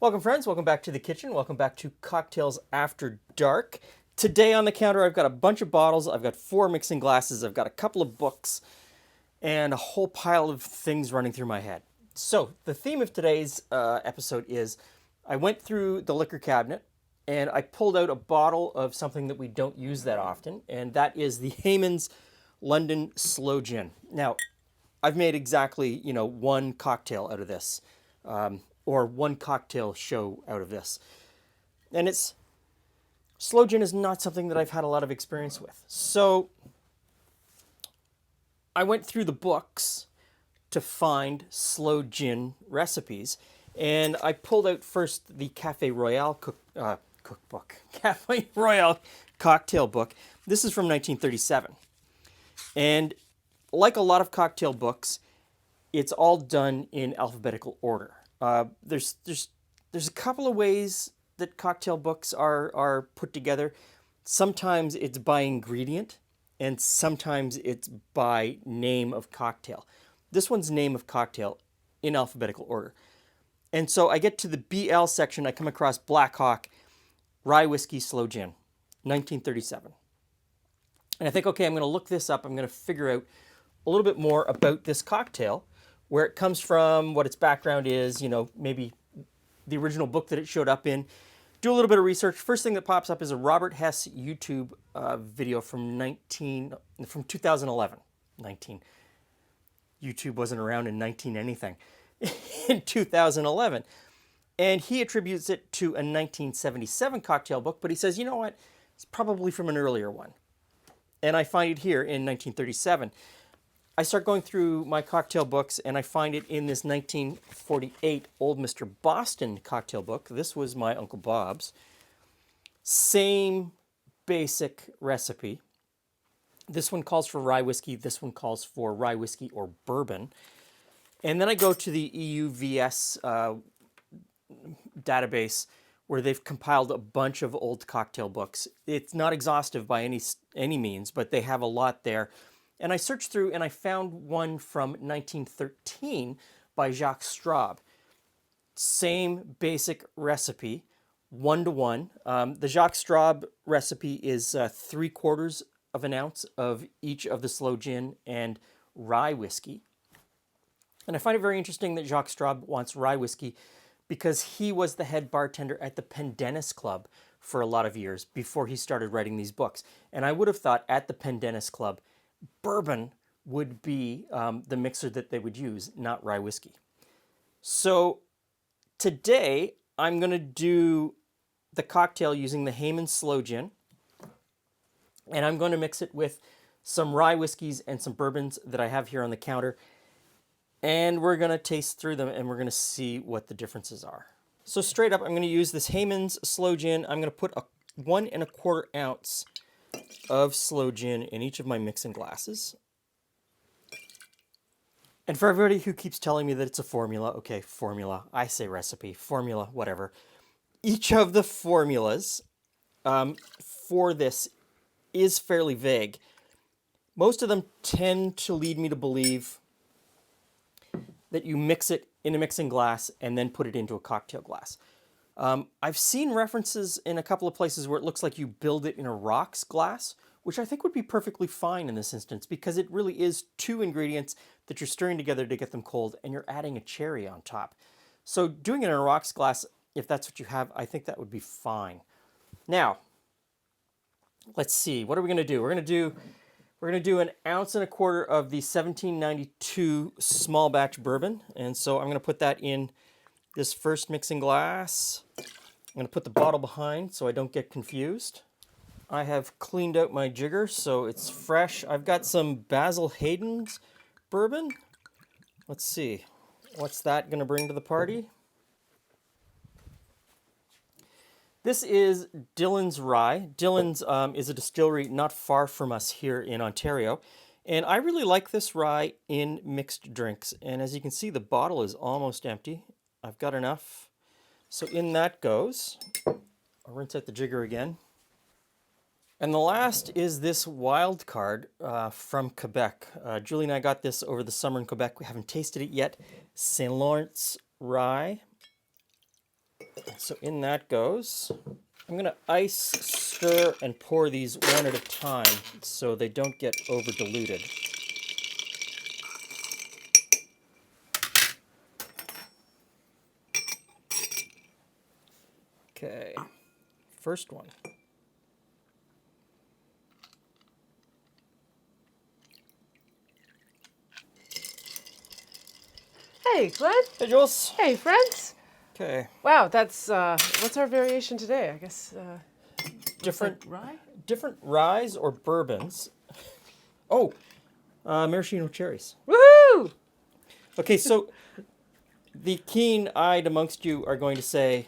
Welcome friends, welcome back to the kitchen, welcome back to Cocktails After Dark. Today on the counter I've got a bunch of bottles, I've got 4 mixing glasses, I've got a couple of books, and a whole pile of things running through my head. So the theme of today's episode is I went through the liquor cabinet and I pulled out a bottle of something that we don't use that often, and that is the Hayman's London Sloe Gin. Now, I've made exactly, one cocktail out of this, or one cocktail show out of this. And Sloe Gin is not something that I've had a lot of experience with. So I went through the books to find Sloe Gin recipes, and I pulled out first the Cafe Royale cookbook, Cafe Royale cocktail book. This is from 1937. And like a lot of cocktail books, it's all done in alphabetical order. There's a couple of ways that cocktail books are put together. Sometimes it's by ingredient, and sometimes it's by name of cocktail. This one's name of cocktail in alphabetical order. And so I get to the BL section, I come across Black Hawk, Rye Whisky, Sloe Gin, 1937. And I think, okay, I'm going to look this up. I'm going to figure out a little bit more about this cocktail, where it comes from, what its background is, maybe the original book that it showed up in. Do a little bit of research. First thing that pops up is a Robert Hess YouTube video from 2011. YouTube wasn't around in 19 anything. In 2011. And he attributes it to a 1977 cocktail book, but he says, you know what? It's probably from an earlier one. And I find it here in 1937. I start going through my cocktail books, and I find it in this 1948 Old Mr. Boston cocktail book. This was my Uncle Bob's. Same basic recipe. This one calls for rye whiskey. This one calls for rye whiskey or bourbon. And then I go to the EUVS database, where they've compiled a bunch of old cocktail books. It's not exhaustive by any means, but they have a lot there. And I searched through and I found one from 1913 by Jacques Straub. Same basic recipe, 1-to-1. The Jacques Straub recipe is 3/4 of an ounce of each of the Sloe Gin and rye whiskey. And I find it very interesting that Jacques Straub wants rye whiskey because he was the head bartender at the Pendennis Club for a lot of years before he started writing these books. And I would have thought at the Pendennis Club, bourbon would be the mixer that they would use, not rye whiskey. So today I'm going to do the cocktail using the Hayman's Sloe Gin, and I'm going to mix it with some rye whiskeys and some bourbons that I have here on the counter, and we're going to taste through them and we're going to see what the differences are. So straight up, I'm going to use this Hayman's Sloe Gin. I'm going to put a 1 1/4 ounce of Sloe Gin in each of my mixing glasses. And for everybody who keeps telling me that it's a formula, okay, formula, I say recipe, formula, whatever. Each of the formulas for this is fairly vague. Most of them tend to lead me to believe that you mix it in a mixing glass and then put it into a cocktail glass. I've seen references in a couple of places where it looks like you build it in a rocks glass, which I think would be perfectly fine in this instance because it really is 2 ingredients that you're stirring together to get them cold, and you're adding a cherry on top. So doing it in a rocks glass, if that's what you have, I think that would be fine. Now, let's see, what are we going to do? We're going to do 1 1/4 ounce of the 1792 small batch bourbon, and so I'm going to put that in this first mixing glass. I'm going to put the bottle behind so I don't get confused. I have cleaned out my jigger so it's fresh. I've got some Basil Hayden's bourbon. Let's see, what's that going to bring to the party? This is Dillon's Rye. Dillon's is a distillery not far from us here in Ontario. And I really like this rye in mixed drinks. And as you can see, the bottle is almost empty. I've got enough. So in that goes. I'll rinse out the jigger again. And the last is this wild card from Quebec. Julie and I got this over the summer in Quebec. We haven't tasted it yet. St. Lawrence Rye. So in that goes. I'm going to ice, stir, and pour these one at a time so they don't get over diluted. Okay, first one. Hey, Glenn. Hey, Jules. Hey, friends. Okay. Wow, that's what's our variation today? I guess Different rye. different ryes or bourbons. Oh, maraschino cherries. Woohoo! Okay, so the keen-eyed amongst you are going to say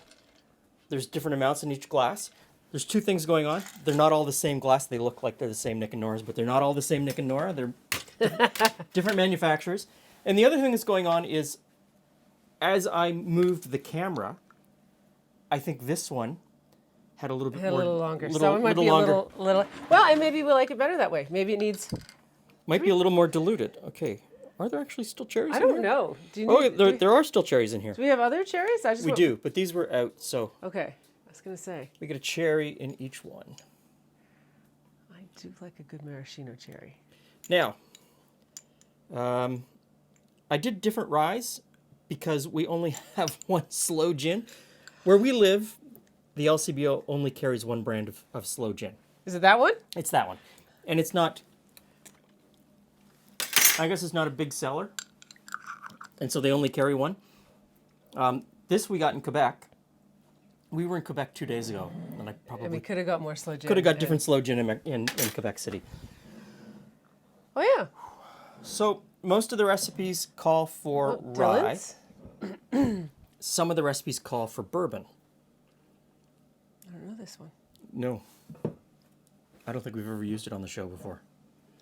there's different amounts in each glass. There's two things going on. They're not all the same glass. They look like they're the same Nick and Nora's, but they're not all the same Nick and Nora. They're different manufacturers. And the other thing that's going on is, as I moved the camera, I think this one had a little bit A more, little longer. little, So it might little be longer. a little. Well, and maybe we like it better that way. Maybe it needs. Might be a little more diluted. Okay, are there actually still cherries? I in don't here? know. Do you Oh, need, there are still cherries in here. do we have other cherries? I just We want- do, but these were out, so Okay, I was gonna say we get a cherry in each one. I do like a good maraschino cherry. Now, I did different ryes because we only have one Sloe Gin. Where we live, the LCBO only carries one brand of Sloe Gin. Is it that one? It's that one. And it's not, I guess it's not a big seller. And so they only carry one. This we got in Quebec. We were in Quebec 2 days ago, and I And we probably could have got more slow gin. could have got yeah. different Sloe Gin in Quebec City. Oh yeah. So most of the recipes call for rye. Dylan's? Some of the recipes call for bourbon. I don't know this one. No. I don't think we've ever used it on the show before.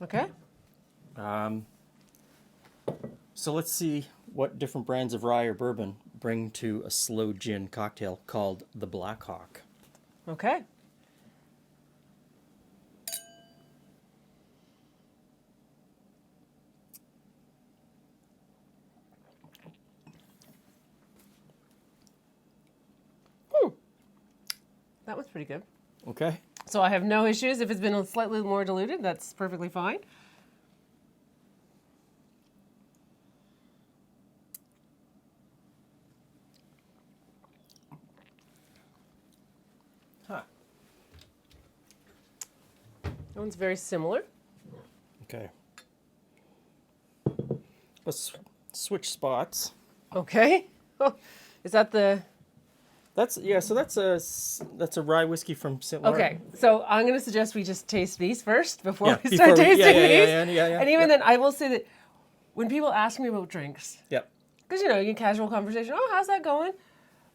Okay. So let's see what different brands of rye or bourbon bring to a Sloe Gin cocktail called the Black Hawk. Okay. That was pretty good. Okay. So I have no issues. If it's been slightly more diluted, that's perfectly fine. Huh. That one's very similar. Okay. Let's switch spots. Okay. Oh, is that the... So that's a rye whiskey from St. Laurent. Okay, so I'm going to suggest we just taste these first before Yeah, we start before we- tasting yeah, these. yeah. And even then, I will say that when people ask me about drinks, Yep. because, you know, in casual conversation, oh, how's that going?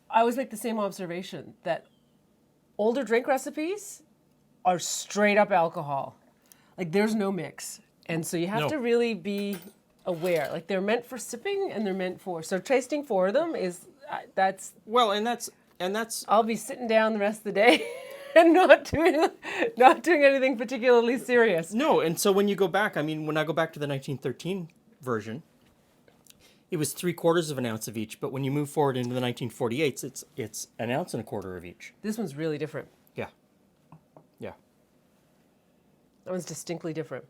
I always make the same observation that older drink recipes are straight up alcohol. Like, there's no mix. And so you have No. to really be aware. Like, they're meant for sipping and they're meant for... So tasting for them is... that's... Well, and that's I'll be sitting down the rest of the day and not doing anything particularly serious. no. And so when you go back, I mean, when I go back to the 1913 version, it was 3/4 of an ounce of each. But when you move forward into the 1948s, it's 1.25 ounces of each. This one's really different. Yeah. Yeah. That one's distinctly different.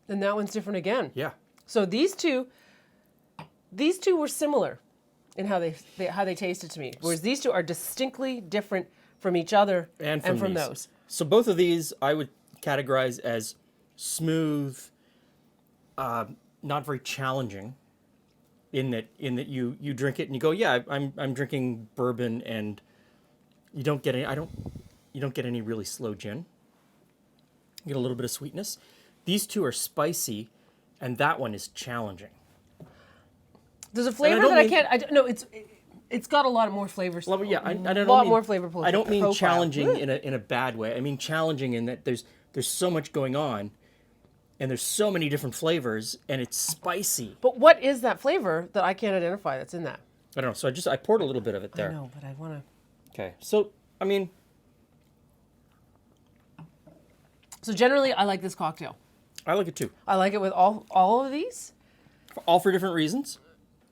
And that one's different again. Yeah. So these two were similar in how they tasted to me, whereas these two are distinctly different from each other And from these. those. So both of these I would categorize as smooth, not very challenging. In that you drink it and you go, yeah, I'm drinking bourbon, and you don't get any really slow gin. You get a little bit of sweetness. These two are spicy, and that one is challenging. There's a flavor don't that mean- I can't. No, it's got a lot more flavors. Well, yeah, I don't lot mean, more flavor profile. I don't mean profile. challenging in a bad way. I mean challenging in that there's so much going on, and there's so many different flavors, and it's spicy. But what is that flavor that I can't identify that's in that? I don't know. So I poured a little bit of it there. I know, but I want to. Okay. So I mean, So generally, I like this cocktail. I like it too. I like it with all of these. all for different reasons.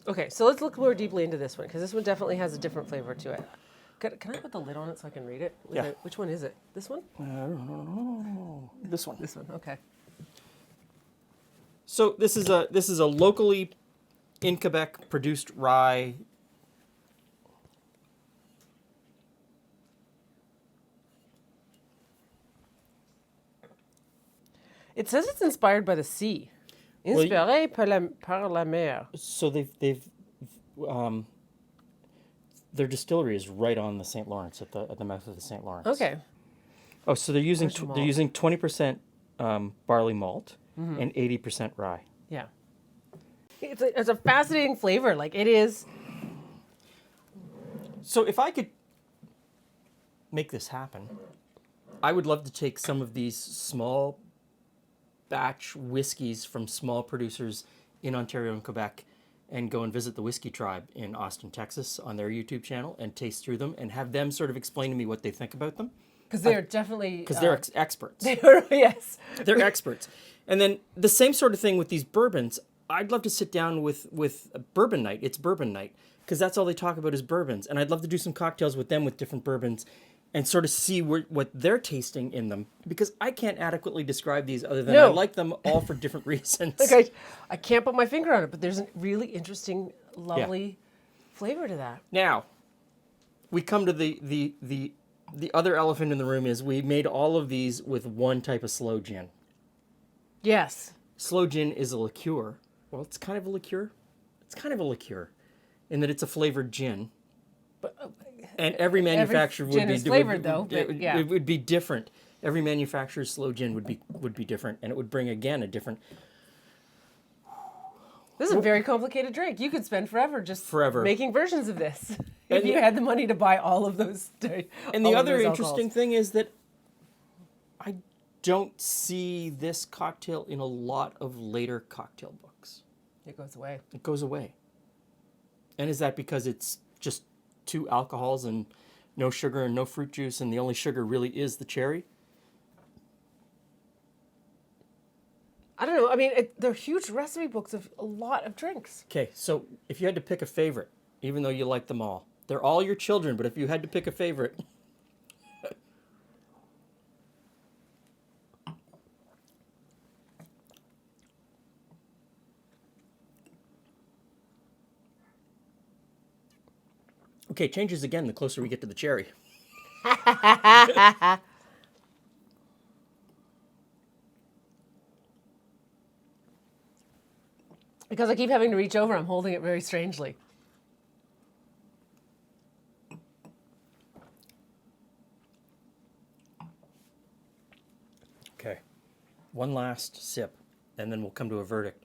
Okay, so let's look more deeply into this one because this one definitely has a different flavor to it. Can I put the lid on it so I can read it? Yeah. Which one is it? This one? This one. This one. Okay. So this is a locally in Quebec produced rye. It says it's inspired by the sea. Well, Inspiré par la mer. So um, their distillery is right on the St. Lawrence at the mouth of the St. Lawrence. Okay. Oh, so they're using Where's the malt? they're using 20% barley malt and 80% rye. Yeah. It's a fascinating flavor. Like it is. So if I could make this happen, I would love to take some of these small batch whiskeys from small producers in Ontario and Quebec and go and visit the Whiskey Tribe in Austin, Texas on their YouTube channel and taste through them and have them sort of explain to me what they think about them. Because they're definitely. Because they're experts. Yes. They're experts. And then the same sort of thing with these bourbons. I'd love to sit down with Bourbon Night. It's Bourbon Night because that's all they talk about is bourbons. And I'd love to do some cocktails with them with different bourbons and sort of see what they're tasting in them because I can't adequately describe these other than I like them all for different reasons. Like I can't put my finger on it, but there's a really interesting, lovely flavor to that. Now, we come to the other elephant in the room is we made all of these with one type of Sloe Gin. Yes. Sloe Gin is a liqueur. Well, it's kind of a liqueur. It's kind of a liqueur in that it's a flavored gin. But, and every manufacturer would gin be is flavored, though, but yeah. It would be different. Every manufacturer's Sloe Gin would be different, and it would bring again a different. This is a very complicated drink. You could spend forever just making versions of this if you had the money to buy all of those. And the other interesting thing is that I don't see this cocktail in a lot of later cocktail books. It goes away. It goes away. And is that because it's just 2 alcohols and no sugar and no fruit juice, and the only sugar really is the cherry? I don't know. I mean, they're huge recipe books of a lot of drinks. Okay, so if you had to pick a favorite, even though you like them all, they're all your children, but if you had to pick a favorite... Okay, it changes again the closer we get to the cherry. Because I keep having to reach over, I'm holding it very strangely. Okay, one last sip, and then we'll come to a verdict.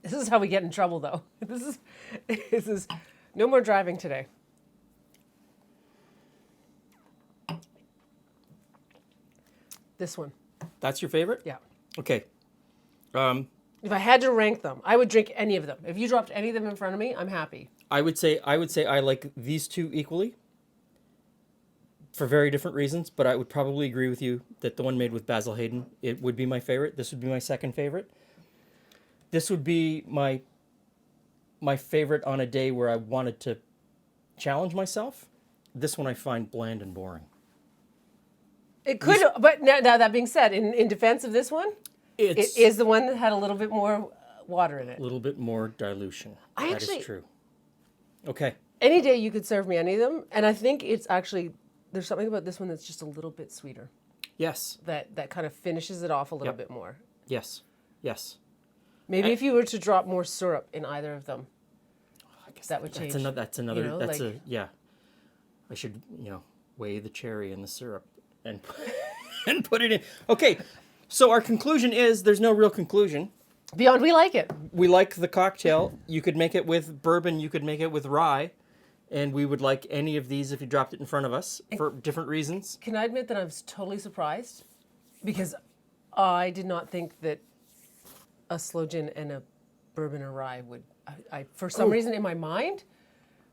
This is how we get in trouble, though. This is no more driving today. This one. That's your favorite? Yeah. Okay. If I had to rank them, I would drink any of them. If you dropped any of them in front of me, I'm happy. I would say I like these two equally for very different reasons, but I would probably agree with you that the one made with Basil Hayden, it would be my favorite. This would be my second favorite. This would be my favorite on a day where I wanted to challenge myself. This one I find bland and boring. It could, but now that being said, in defense of this one, it is the one that had a little bit more water in it. A little bit more dilution. That is true. Okay. Any day you could serve me any of them, and I think it's actually, there's something about this one that's just a little bit sweeter. Yes. That kind of finishes it off a little bit more. Yes. Yes. Maybe if you were to drop more syrup in either of them, I guess that would change. That's another. You know, that's yeah. I should weigh the cherry and the syrup and and put it in. Okay, so our conclusion is there's no real conclusion. Beyond we like it. We like the cocktail. You could make it with bourbon. You could make it with rye, and we would like any of these if you dropped it in front of us for different reasons. Can I admit that I was totally surprised because I did not think that a Sloe Gin and a bourbon or rye would. I for some reason in my mind,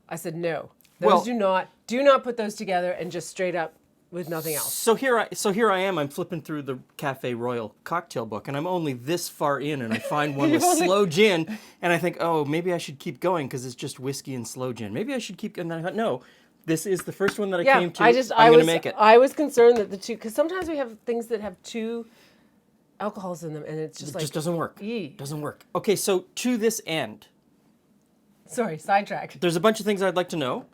I said no. Those do not put those together and just straight up with nothing else. So here I am. I'm flipping through the Cafe Royal cocktail book, and I'm only this far in, and I find one with Sloe Gin, and I think, oh, maybe I should keep going because it's just whiskey and Sloe Gin. Maybe I should keep. And then I thought, no, this is the first one that I came to. I'm going to make it. I was concerned that the two, because sometimes we have things that have two alcohols in them, and it's just It just doesn't work. Yee. Doesn't work. Okay, so to this end, Sorry, sidetrack. there's a bunch of things I'd like to know.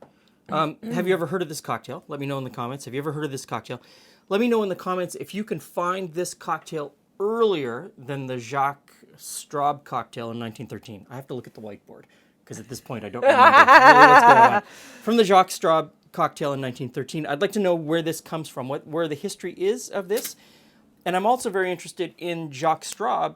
Have you ever heard of this cocktail? Let me know in the comments. Have you ever heard of this cocktail? Let me know in the comments if you can find this cocktail earlier than the Jacques Straub cocktail in 1913. I have to look at the whiteboard because at this point I don't remember really what's going on. From the Jacques Straub cocktail in 1913. I'd like to know where this comes from, where the history is of this. And I'm also very interested in Jacques Straub,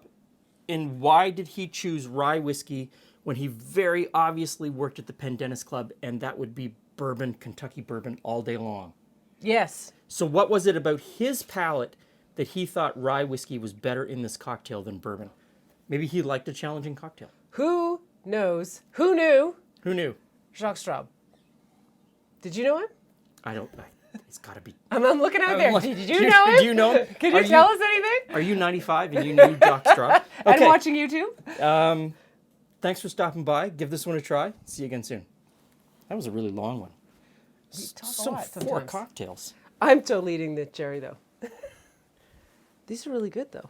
in why did he choose rye whiskey when he very obviously worked at the Pendennis Club, and that would be bourbon, Kentucky bourbon, all day long. Yes. So what was it about his palate that he thought rye whiskey was better in this cocktail than bourbon? Maybe he liked a challenging cocktail. Who knows? Who knew? Who knew? Jacques Straub. Did you know him? It's got to be. I'm looking out there. Like, Did you know him? Do you know him? Can you tell us anything? Are you 95 and you knew Jacques Straub? And watching YouTube? Thanks for stopping by. Give this one a try. See you again soon. That was a really long one. You talk a So lot 4 sometimes. cocktails. I'm totally eating the cherry, though. These are really good, though.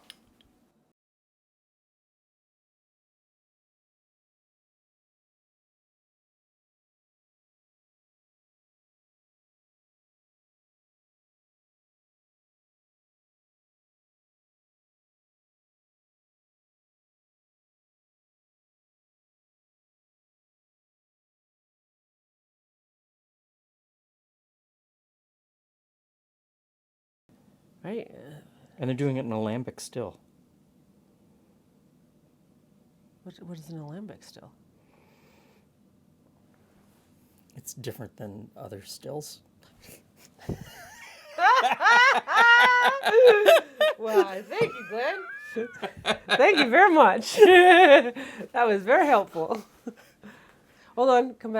Right? And they're doing it in alembic still. What is an alembic still? It's different than other stills. Well, thank you, Glenn. Thank you very much. That was very helpful. Hold on, come back.